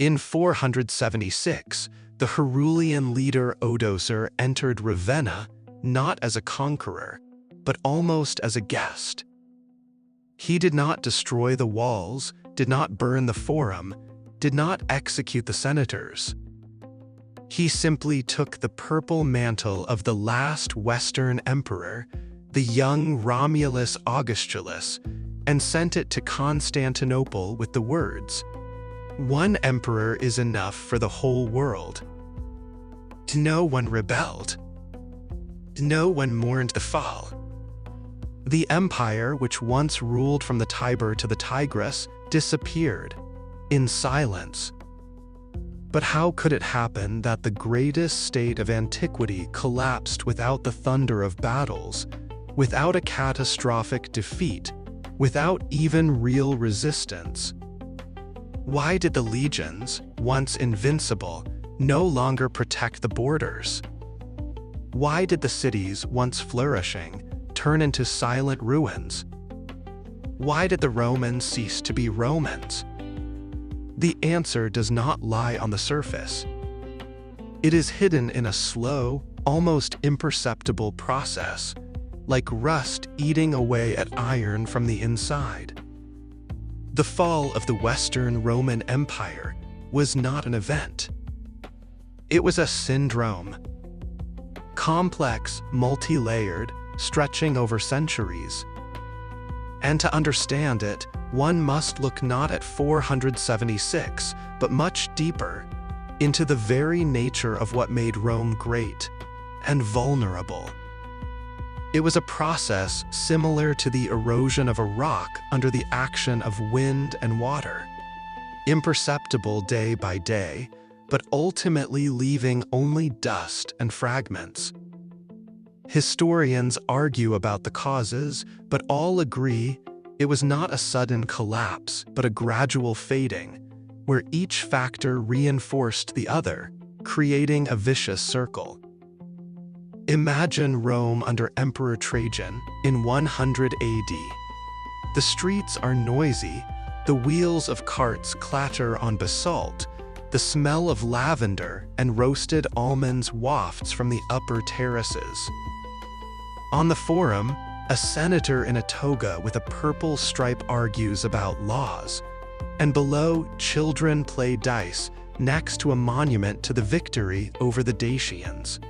In 476, the Herulian leader Odoacer entered Ravenna not as a conqueror, but almost as a guest. He did not destroy the walls, did not burn the forum, did not execute the senators. He simply took the purple mantle of the last Western emperor, the young Romulus Augustulus, and sent it to Constantinople with the words, "One emperor is enough for the whole world." No one rebelled. No one mourned the fall. The empire, which once ruled from the Tiber to the Tigris, disappeared, in silence. But how could it happen that the greatest state of antiquity collapsed without the thunder of battles, without a catastrophic defeat, without even real resistance? Why did the legions, once invincible, no longer protect the borders? Why did the cities, once flourishing, turn into silent ruins? Why did the Romans cease to be Romans? The answer does not lie on the surface. It is hidden in a slow, almost imperceptible process, like rust eating away at iron from the inside. The fall of the Western Roman Empire was not an event. It was a syndrome. Complex, multi-layered, stretching over centuries. And to understand it, one must look not at 476, but much deeper, into the very nature of what made Rome great and vulnerable. It was a process similar to the erosion of a rock under the action of wind and water, imperceptible day by day, but ultimately leaving only dust and fragments. Historians argue about the causes, but all agree it was not a sudden collapse, but a gradual fading, where each factor reinforced the other, creating a vicious circle. Imagine Rome under Emperor Trajan in 100 AD. The streets are noisy, the wheels of carts clatter on basalt, the smell of lavender and roasted almonds wafts from the upper terraces. On the Forum, a senator in a toga with a purple stripe argues about laws, and below, children play dice next to a monument to the victory over the Dacians.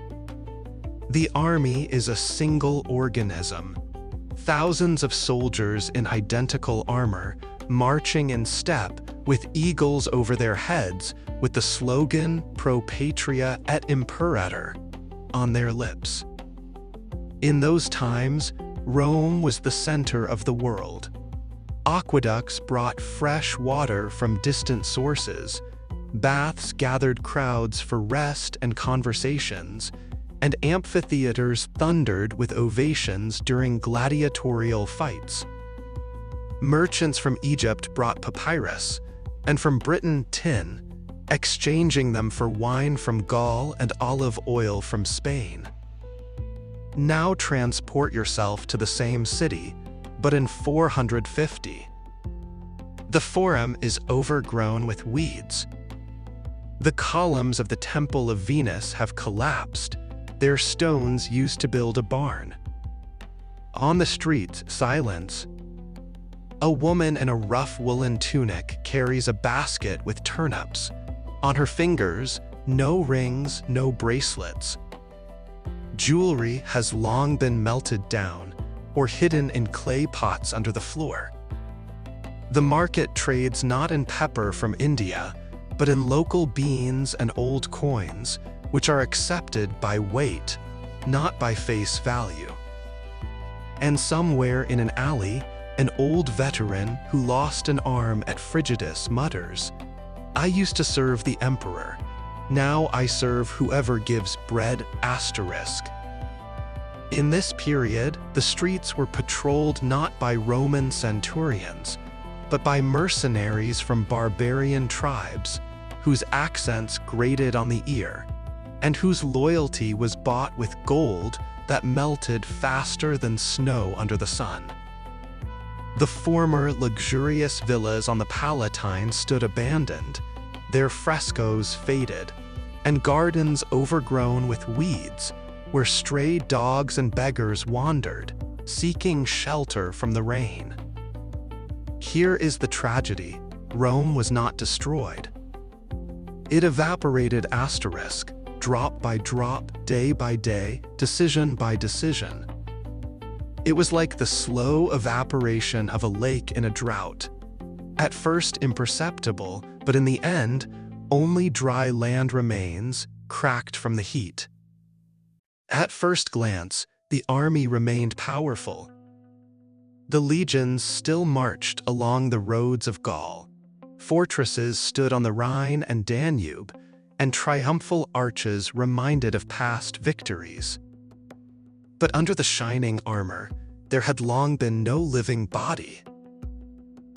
The army is a single organism. Thousands of soldiers in identical armor, marching in step, with eagles over their heads, with the slogan Pro Patria et Imperator on their lips. In those times, Rome was the center of the world. Aqueducts brought fresh water from distant sources, baths gathered crowds for rest and conversations, and amphitheaters thundered with ovations during gladiatorial fights. Merchants from Egypt brought papyrus, and from Britain tin, exchanging them for wine from Gaul and olive oil from Spain. Now transport yourself to the same city, but in 450. The Forum is overgrown with weeds. The columns of the Temple of Venus have collapsed, their stones used to build a barn. On the streets, silence. A woman in a rough woolen tunic carries a basket with turnips. On her fingers, no rings, no bracelets. Jewelry has long been melted down or hidden in clay pots under the floor. The market trades not in pepper from India, but in local beans and old coins, which are accepted by weight, not by face value. And somewhere in an alley, an old veteran who lost an arm at Frigidus mutters, "I used to serve the emperor. Now I serve whoever gives bread asterisk." In this period, the streets were patrolled not by Roman centurions, but by mercenaries from barbarian tribes, whose accents grated on the ear, and whose loyalty was bought with gold that melted faster than snow under the sun. The former luxurious villas on the Palatine stood abandoned, their frescoes faded, and gardens overgrown with weeds, where stray dogs and beggars wandered, seeking shelter from the rain. Here is the tragedy: Rome was not destroyed. It evaporated asterisk, drop by drop, day by day, decision by decision. It was like the slow evaporation of a lake in a drought. At first imperceptible, but in the end, only dry land remains, cracked from the heat. At first glance, the army remained powerful. The legions still marched along the roads of Gaul. Fortresses stood on the Rhine and Danube, and triumphal arches reminded of past victories. But under the shining armor, there had long been no living body.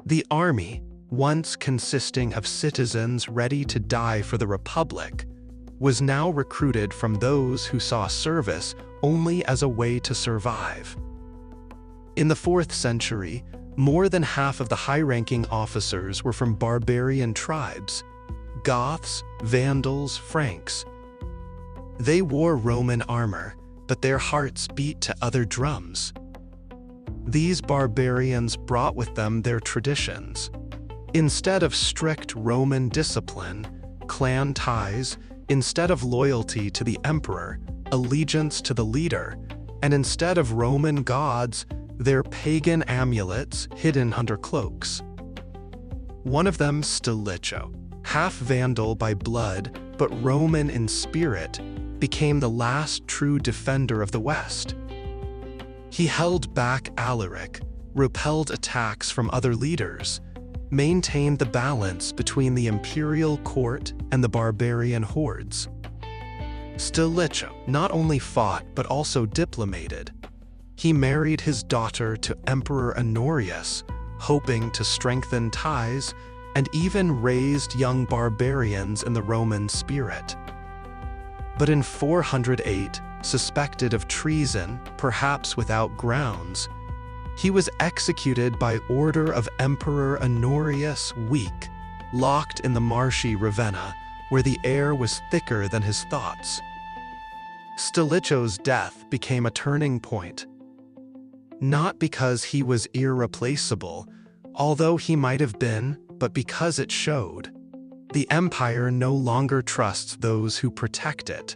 The army, once consisting of citizens ready to die for the Republic, was now recruited from those who saw service only as a way to survive. In the 4th century, more than half of the high-ranking officers were from barbarian tribes: Goths, Vandals, Franks. They wore Roman armor, but their hearts beat to other drums. These barbarians brought with them their traditions. Instead of strict Roman discipline, clan ties, instead of loyalty to the emperor, allegiance to the leader, and instead of Roman gods, their pagan amulets hidden under cloaks. One of them, Stilicho, half Vandal by blood but Roman in spirit, became the last true defender of the West. He held back Alaric, repelled attacks from other leaders, maintained the balance between the imperial court and the barbarian hordes. Stilicho not only fought but also diplomated. He married his daughter to Emperor Honorius, hoping to strengthen ties, and even raised young barbarians in the Roman spirit. But in 408, suspected of treason, perhaps without grounds, he was executed by order of Emperor Honorius Weak, locked in the marshy Ravenna, where the air was thicker than his thoughts. Stilicho's death became a turning point. Not because he was irreplaceable, although he might have been, but because it showed. The empire no longer trusts those who protect it.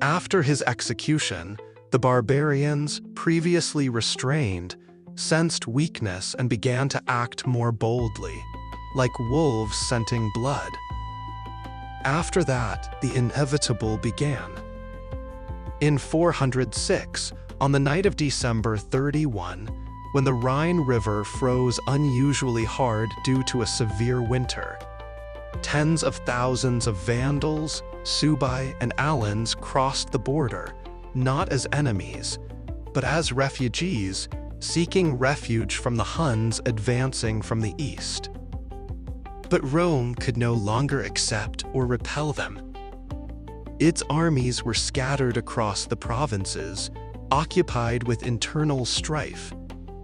After his execution, the barbarians, previously restrained, sensed weakness and began to act more boldly, like wolves scenting blood. After that, the inevitable began. In 406, on the night of December 31, when the Rhine River froze unusually hard due to a severe winter, tens of thousands of Vandals, Suebi, and Alans crossed the border, not as enemies, but as refugees, seeking refuge from the Huns advancing from the east. But Rome could no longer accept or repel them. Its armies were scattered across the provinces, occupied with internal strife,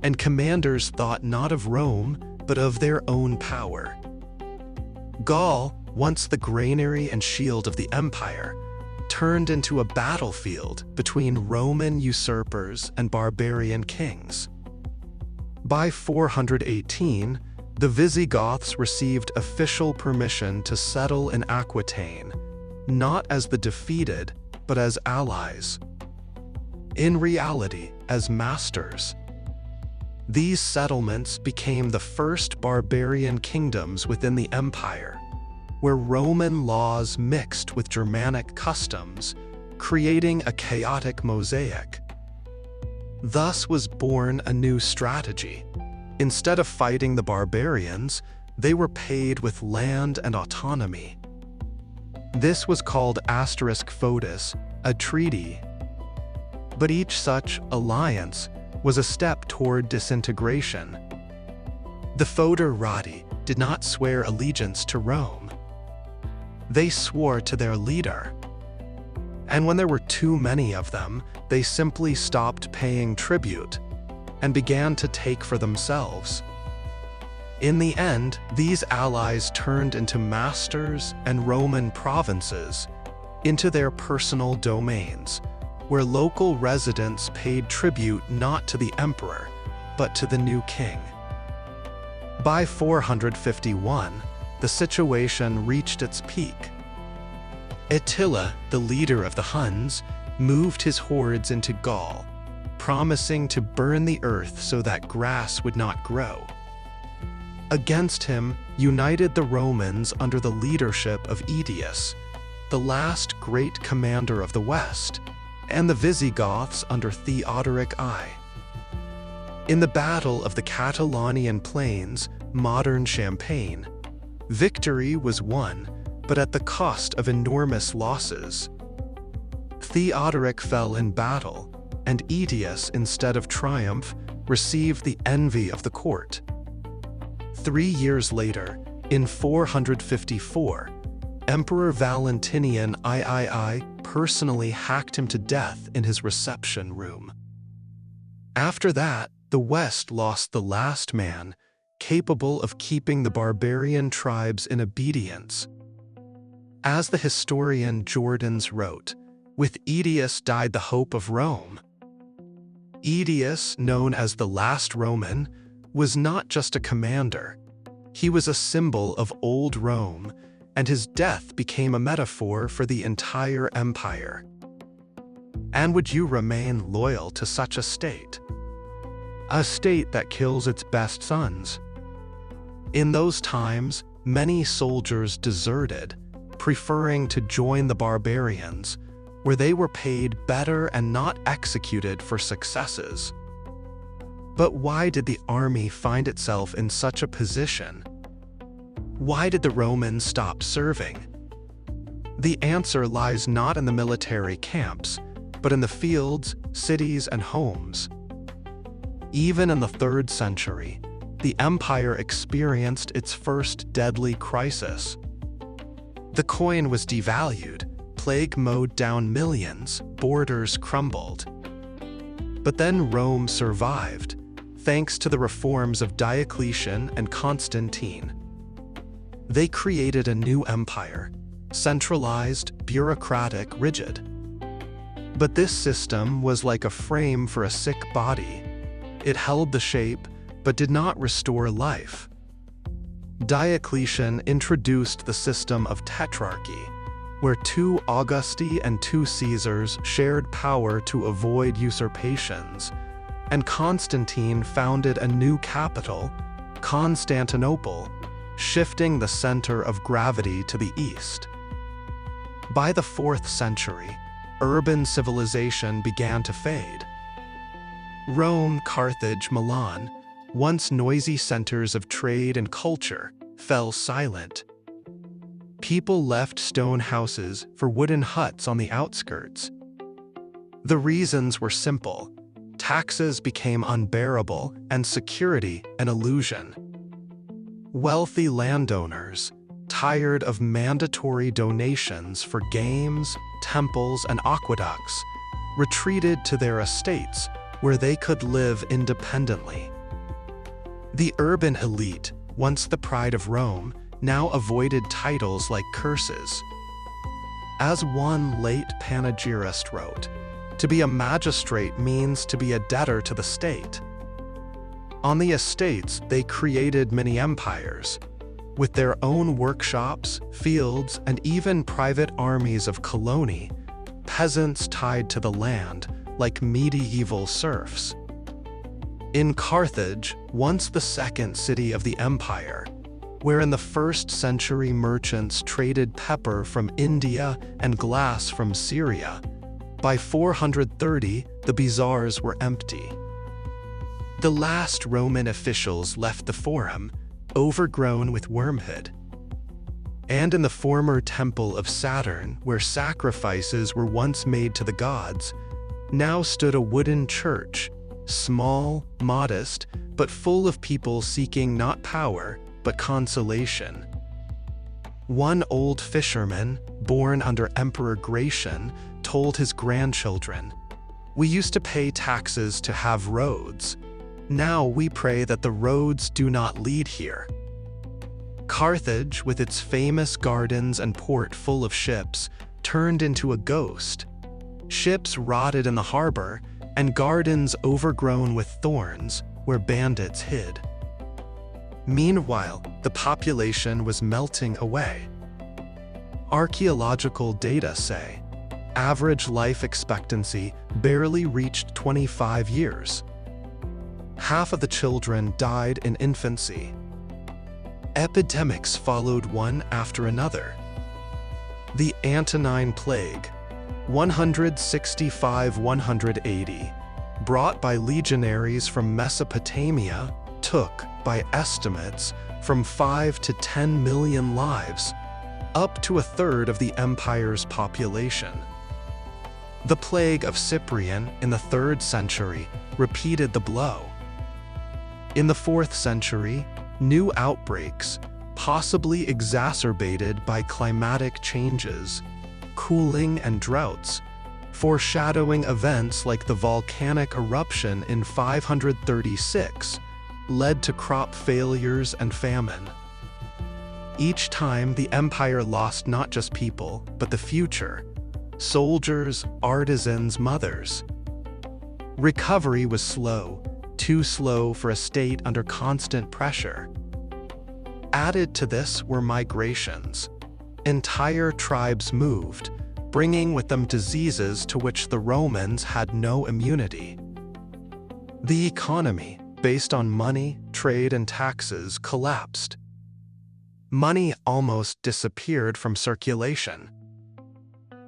and commanders thought not of Rome, but of their own power. Gaul, once the granary and shield of the empire, turned into a battlefield between Roman usurpers and barbarian kings. By 418, the Visigoths received official permission to settle in Aquitaine, not as the defeated, but as allies. In reality, as masters. These settlements became the first barbarian kingdoms within the empire, where Roman laws mixed with Germanic customs, creating a chaotic mosaic. Thus was born a new strategy. Instead of fighting the barbarians, they were paid with land and autonomy. This was called asterisk foedus, a treaty. But each such alliance was a step toward disintegration. The foederati did not swear allegiance to Rome. They swore to their leader. And when there were too many of them, they simply stopped paying tribute and began to take for themselves. In the end, these allies turned into masters and Roman provinces, into their personal domains, where local residents paid tribute not to the emperor, but to the new king. By 451, the situation reached its peak. Attila, the leader of the Huns, moved his hordes into Gaul, promising to burn the earth so that grass would not grow. Against him united the Romans under the leadership of Aetius, the last great commander of the West, and the Visigoths under Theodoric I. In the Battle of the Catalonian Plains, modern Champagne, victory was won, but at the cost of enormous losses. Theodoric fell in battle, and Aetius, instead of triumph, received the envy of the court. 3 years later, in 454, Emperor Valentinian III personally hacked him to death in his reception room. After that, the West lost the last man capable of keeping the barbarian tribes in obedience. As the historian Jordanes wrote, "With Aetius died the hope of Rome." Aetius, known as the last Roman, was not just a commander. He was a symbol of old Rome, and his death became a metaphor for the entire empire. And would you remain loyal to such a state? A state that kills its best sons? In those times, many soldiers deserted, preferring to join the barbarians, where they were paid better and not executed for successes. But why did the army find itself in such a position? Why did the Romans stop serving? The answer lies not in the military camps, but in the fields, cities, and homes. Even in the 3rd century, the empire experienced its first deadly crisis. The coin was devalued, plague mowed down millions, borders crumbled. But then Rome survived, thanks to the reforms of Diocletian and Constantine. They created a new empire, centralized, bureaucratic, rigid. But this system was like a frame for a sick body. It held the shape, but did not restore life. Diocletian introduced the system of tetrarchy, where 2 Augusti and 2 Caesars shared power to avoid usurpations, and Constantine founded a new capital, Constantinople, shifting the center of gravity to the east. By the 4th century, urban civilization began to fade. Rome, Carthage, Milan, once noisy centers of trade and culture, fell silent. People left stone houses for wooden huts on the outskirts. The reasons were simple. Taxes became unbearable and security an illusion. Wealthy landowners, tired of mandatory donations for games, temples, and aqueducts, retreated to their estates where they could live independently. The urban elite, once the pride of Rome, now avoided titles like curses. As one late panegyrist wrote, "To be a magistrate means to be a debtor to the state." On the estates, they created mini empires, with their own workshops, fields, and even private armies of coloni, peasants tied to the land, like medieval serfs. In Carthage, once the 2nd city of the empire, where in the 1st century merchants traded pepper from India and glass from Syria, by 430 the bazaars were empty. The last Roman officials left the forum, overgrown with wormwood. And in the former temple of Saturn, where sacrifices were once made to the gods, now stood a wooden church, small, modest, but full of people seeking not power, but consolation. One old fisherman, born under Emperor Gratian, told his grandchildren, "We used to pay taxes to have roads. Now we pray that the roads do not lead here. Carthage, with its famous gardens and port full of ships, turned into a ghost. Ships rotted in the harbor, and gardens overgrown with thorns where bandits hid. Meanwhile, the population was melting away. Archaeological data say average life expectancy barely reached 25 years. Half of the children died in infancy. Epidemics followed one after another. The Antonine Plague, 165–180, brought by legionaries from Mesopotamia, took, by estimates, from 5 to 10 million lives, up to a third of the empire's population. The plague of Cyprian in the 3rd century repeated the blow. In the 4th century, new outbreaks, possibly exacerbated by climatic changes, cooling and droughts, foreshadowing events like the volcanic eruption in 536, led to crop failures and famine. Each time the empire lost not just people, but the future: soldiers, artisans, mothers. Recovery was slow, too slow for a state under constant pressure. Added to this were migrations. Entire tribes moved, bringing with them diseases to which the Romans had no immunity. The economy, based on money, trade, and taxes, collapsed. Money almost disappeared from circulation.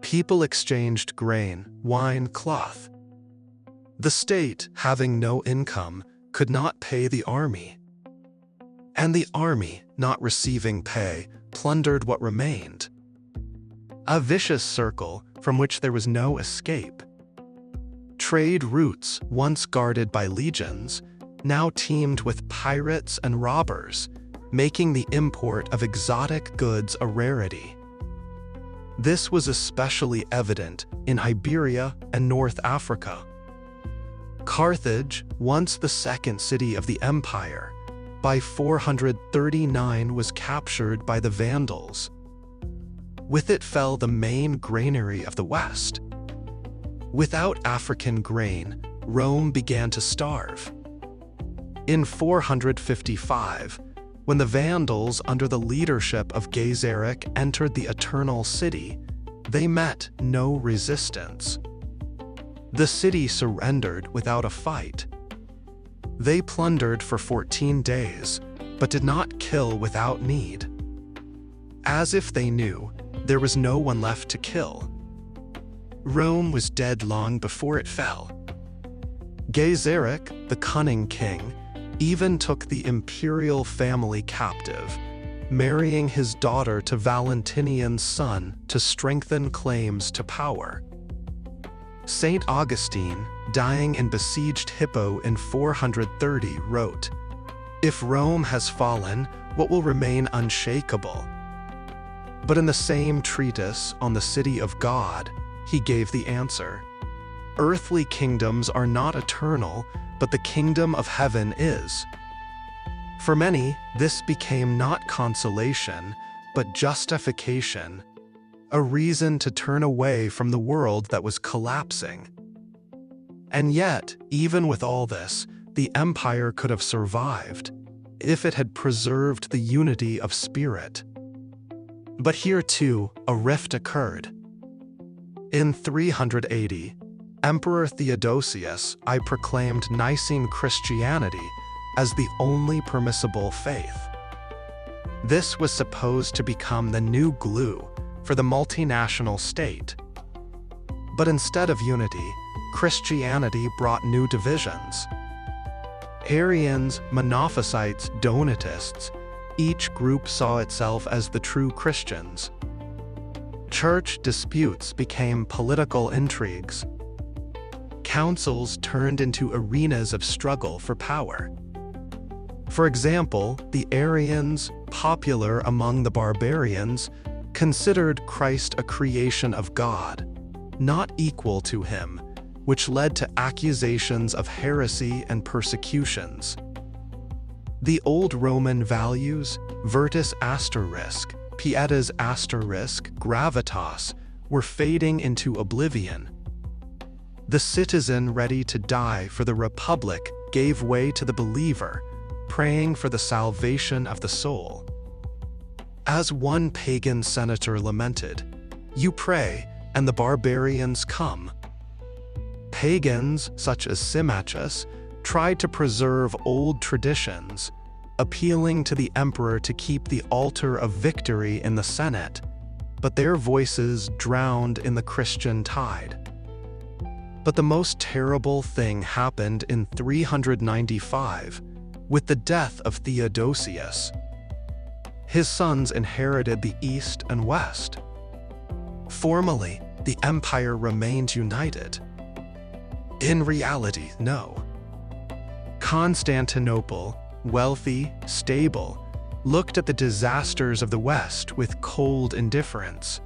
People exchanged grain, wine, cloth. The state, having no income, could not pay the army. And the army, not receiving pay, plundered what remained. A vicious circle from which there was no escape. Trade routes, once guarded by legions, now teemed with pirates and robbers, making the import of exotic goods a rarity. This was especially evident in Iberia and North Africa. Carthage, once the second city of the empire, by 439 was captured by the Vandals. With it fell the main granary of the West. Without African grain, Rome began to starve. In 455, when the Vandals under the leadership of Gaiseric entered the Eternal City, they met no resistance. The city surrendered without a fight. They plundered for 14 days, but did not kill without need. As if they knew, there was no one left to kill. Rome was dead long before it fell. Gaiseric, the cunning king, even took the imperial family captive, marrying his daughter to Valentinian's son to strengthen claims to power. Saint Augustine, dying in besieged Hippo in 430, wrote, "If Rome has fallen, what will remain unshakable?" But in the same treatise on the City of God, he gave the answer: earthly kingdoms are not eternal, but the kingdom of heaven is. For many, this became not consolation, but justification, a reason to turn away from the world that was collapsing. And yet, even with all this, the empire could have survived if it had preserved the unity of spirit. But here too, a rift occurred. In 380, Emperor Theodosius I proclaimed Nicene Christianity as the only permissible faith. This was supposed to become the new glue for the multinational state. But instead of unity, Christianity brought new divisions. Arians, Monophysites, Donatists, each group saw itself as the true Christians. Church disputes became political intrigues. Councils turned into arenas of struggle for power. For example, the Arians, popular among the barbarians, considered Christ a creation of God, not equal to him, which led to accusations of heresy and persecutions. The old Roman values, virtus asterisk, pietas asterisk, gravitas, were fading into oblivion. The citizen ready to die for the Republic gave way to the believer, praying for the salvation of the soul. As one pagan senator lamented, "You pray, and the barbarians come." Pagans, such as Symmachus, tried to preserve old traditions, appealing to the emperor to keep the altar of victory in the Senate, but their voices drowned in the Christian tide. But the most terrible thing happened in 395, with the death of Theodosius. His sons inherited the East and West. Formally, the empire remained united. In reality, no. Constantinople, wealthy, stable, looked at the disasters of the West with cold indifference.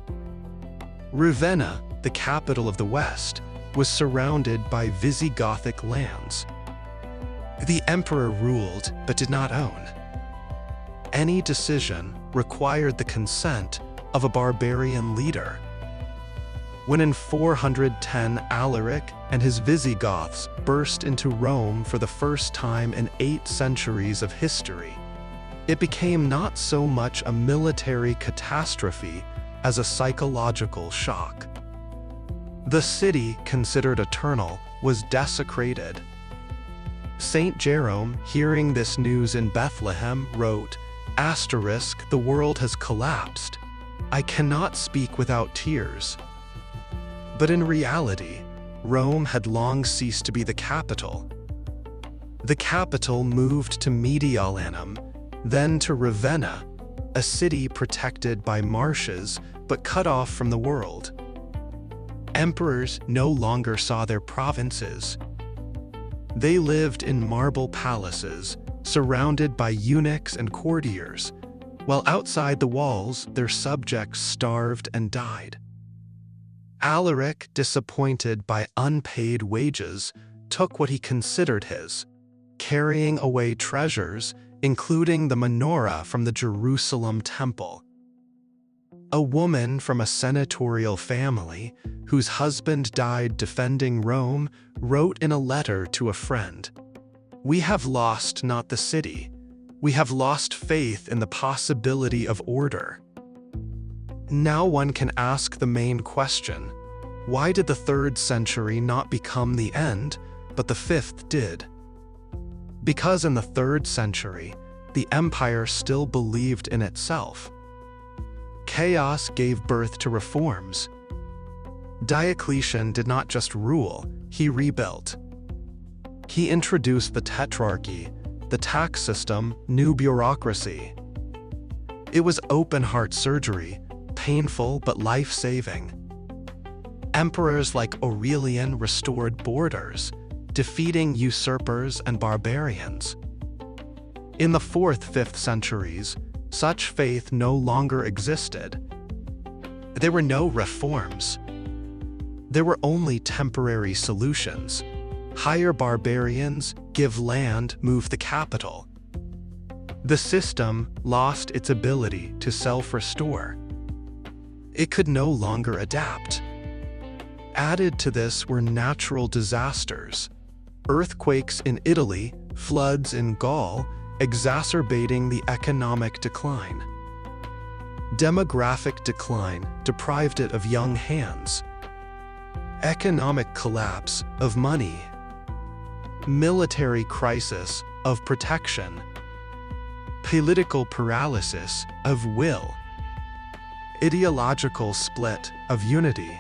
Ravenna, the capital of the West, was surrounded by Visigothic lands. The emperor ruled but did not own. Any decision required the consent of a barbarian leader. When in 410 Alaric and his Visigoths burst into Rome for the first time in 8 centuries of history, it became not so much a military catastrophe as a psychological shock. The city, considered eternal, was desecrated. Saint Jerome, hearing this news in Bethlehem, wrote, *, "The world has collapsed. I cannot speak without tears." But in reality, Rome had long ceased to be the capital. The capital moved to Mediolanum, then to Ravenna, a city protected by marshes but cut off from the world. Emperors no longer saw their provinces. They lived in marble palaces, surrounded by eunuchs and courtiers, while outside the walls their subjects starved and died. Alaric, disappointed by unpaid wages, took what he considered his, carrying away treasures, including the menorah from the Jerusalem temple. A woman from a senatorial family, whose husband died defending Rome, wrote in a letter to a friend, "We have lost not the city, we have lost faith in the possibility of order." Now one can ask the main question: why did the 3rd century not become the end, but the 5th did? Because in the 3rd century, the empire still believed in itself. Chaos gave birth to reforms. Diocletian did not just rule, he rebuilt. He introduced the tetrarchy, the tax system, new bureaucracy. It was open-heart surgery, painful but life-saving. Emperors like Aurelian restored borders, defeating usurpers and barbarians. In the 4th-5th centuries, such faith no longer existed. There were no reforms. There were only temporary solutions. Hire barbarians, give land, move the capital. The system lost its ability to self-restore. It could no longer adapt. Added to this were natural disasters, earthquakes in Italy, floods in Gaul, exacerbating the economic decline. Demographic decline deprived it of young hands. Economic collapse of money. Military crisis of protection. Political paralysis of will. Ideological split of unity.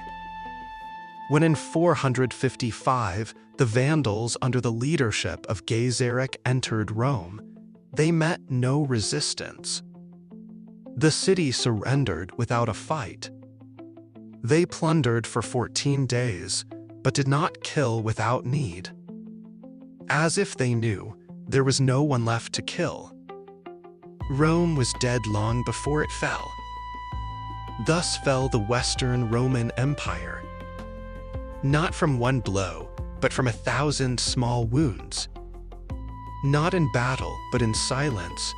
When in 455, the Vandals under the leadership of Gaiseric entered Rome, they met no resistance. The city surrendered without a fight. They plundered for 14 days, but did not kill without need. As if they knew, there was no one left to kill. Rome was dead long before it fell. Thus fell the Western Roman Empire. not from one blow, but from 1,000 small wounds. Not in battle, but in silence.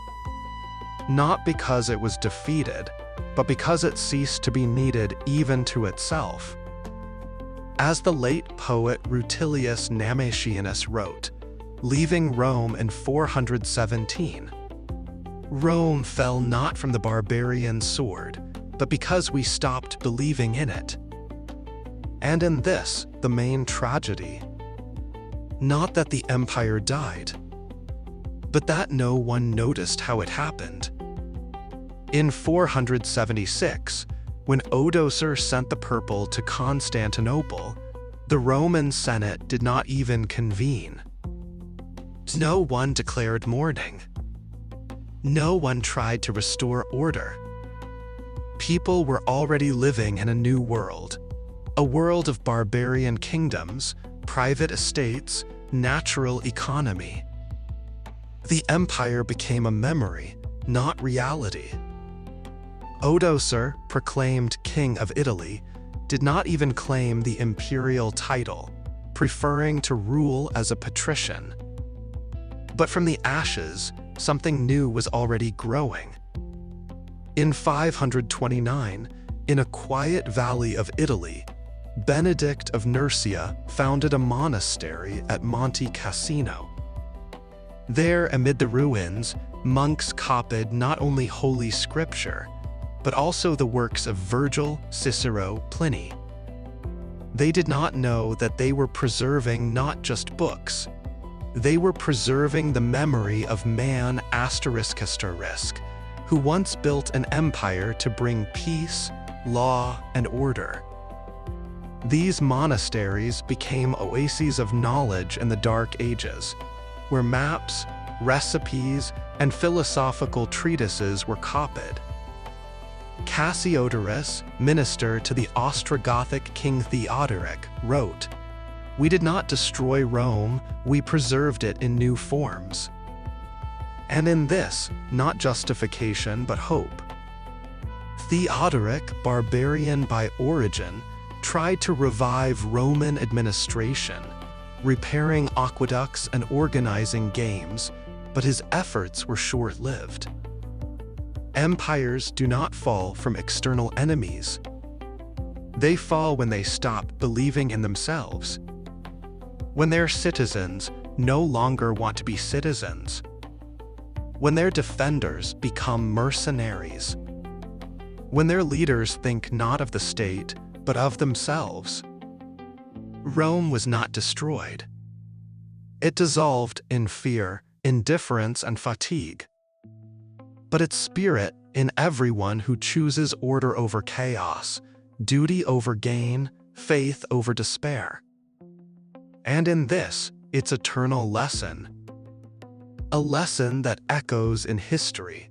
Not because it was defeated, but because it ceased to be needed even to itself. As the late poet Rutilius Namasianus wrote, leaving Rome in 417, Rome fell not from the barbarian sword, but because we stopped believing in it. And in this, the main tragedy. Not that the empire died, but that no one noticed how it happened. In 476, when Odoacer sent the purple to Constantinople, the Roman Senate did not even convene. No one declared mourning. No one tried to restore order. People were already living in a new world, a world of barbarian kingdoms, private estates, natural economy. The empire became a memory, not reality. Odoacer, proclaimed King of Italy, did not even claim the imperial title, preferring to rule as a patrician. But from the ashes, something new was already growing. In 529, in a quiet valley of Italy, Benedict of Nursia founded a monastery at Monte Cassino. There, amid the ruins, monks copied not only holy scripture, but also the works of Virgil, Cicero, Pliny. They did not know that they were preserving not just books. They were preserving the memory of man ***, who once built an empire to bring peace, law, and order. These monasteries became oases of knowledge in the Dark Ages, where maps, recipes, and philosophical treatises were copied. Cassiodorus, minister to the Ostrogothic King Theodoric, wrote, "We did not destroy Rome, we preserved it in new forms." And in this, not justification but hope. Theodoric, barbarian by origin, tried to revive Roman administration, repairing aqueducts and organizing games, but his efforts were short-lived. Empires do not fall from external enemies. They fall when they stop believing in themselves. When their citizens no longer want to be citizens. When their defenders become mercenaries. When their leaders think not of the state, but of themselves. Rome was not destroyed. It dissolved in fear, indifference, and fatigue. But its spirit in everyone who chooses order over chaos, duty over gain, faith over despair. And in this, its eternal lesson. A lesson that echoes in history.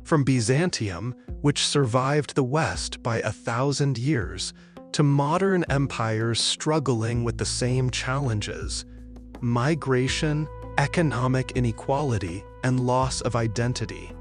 From Byzantium, which survived the West by 1,000 years, to modern empires struggling with the same challenges: migration, economic inequality, and loss of identity.